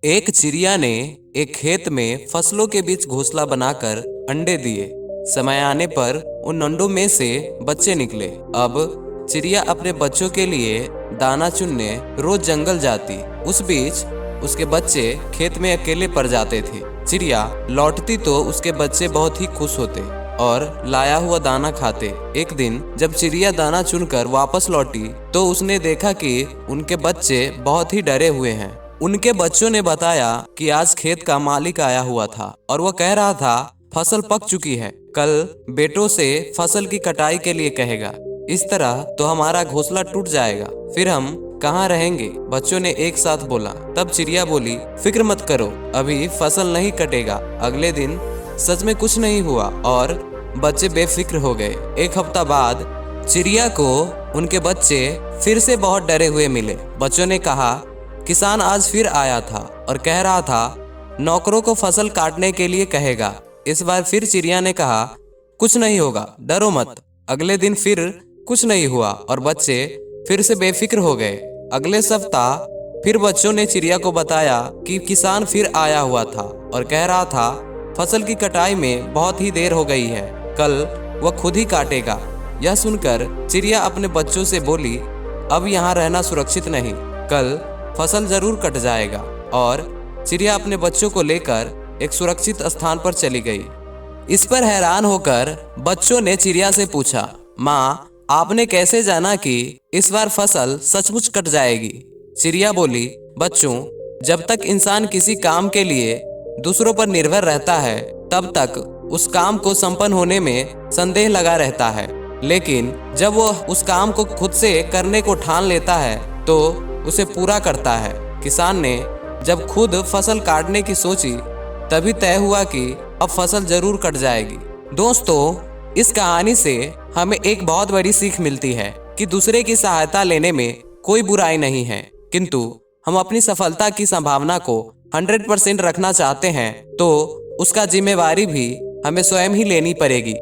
एक चिड़िया ने एक खेत में फसलों के बीच घोंसला बनाकर अंडे दिए। समय आने पर उन अंडों में से बच्चे निकले। अब चिड़िया अपने बच्चों के लिए दाना चुनने रोज जंगल जाती। उस बीच उसके बच्चे खेत में अकेले पड़ जाते थे। चिड़िया लौटती तो उसके बच्चे बहुत ही खुश होते और लाया हुआ दाना खाते। एक दिन जब चिड़िया दाना चुनकर वापस लौटी तो उसने देखा कि उनके बच्चे बहुत ही डरे हुए हैं। उनके बच्चों ने बताया कि आज खेत का मालिक आया हुआ था और वह कह रहा था फसल पक चुकी है, कल बेटों से फसल की कटाई के लिए कहेगा। इस तरह तो हमारा घोंसला टूट जाएगा, फिर हम कहाँ रहेंगे? बच्चों ने एक साथ बोला। तब चिड़िया बोली, फिक्र मत करो, अभी फसल नहीं कटेगा। अगले दिन सच में कुछ नहीं हुआ और बच्चे बेफिक्र हो गए। एक हफ्ता बाद चिड़िया को उनके बच्चे फिर से बहुत डरे हुए मिले। बच्चों ने कहा, किसान आज फिर आया था और कह रहा था नौकरों को फसल काटने के लिए कहेगा। इस बार फिर चिड़िया ने कहा, कुछ नहीं होगा, डरो मत। अगले दिन फिर कुछ नहीं हुआ और बच्चे फिर से बेफिक्र हो गए। अगले सप्ताह फिर बच्चों ने चिड़िया को बताया कि किसान फिर आया हुआ था और कह रहा था फसल की कटाई में बहुत ही देर हो गई है, कल वह खुद ही काटेगा। यह सुनकर चिड़िया अपने बच्चों से बोली, अब यहाँ रहना सुरक्षित नहीं, कल फसल जरूर कट जाएगा। और चिड़िया अपने बच्चों को लेकर एक सुरक्षित स्थान पर चली गई। इस पर हैरान होकर बच्चों ने चिड़िया से पूछा, माँ, आपने कैसे जाना कि इस बार फसल सचमुच कट जाएगी? चिड़िया बोली, बच्चों, जब तक इंसान किसी काम के लिए दूसरों पर निर्भर रहता है तब तक उस काम को संपन्न होने में संदेह लगा रहता है, लेकिन जब वो उस काम को खुद से करने को ठान लेता है तो उसे पूरा करता है। किसान ने जब खुद फसल काटने की सोची तभी तय हुआ कि अब फसल जरूर कट जाएगी। दोस्तों, इस कहानी से हमें एक बहुत बड़ी सीख मिलती है कि दूसरे की सहायता लेने में कोई बुराई नहीं है, किंतु हम अपनी सफलता की संभावना को 100% रखना चाहते हैं तो उसका जिम्मेवारी भी हमें स्वयं ही लेनी पड़ेगी।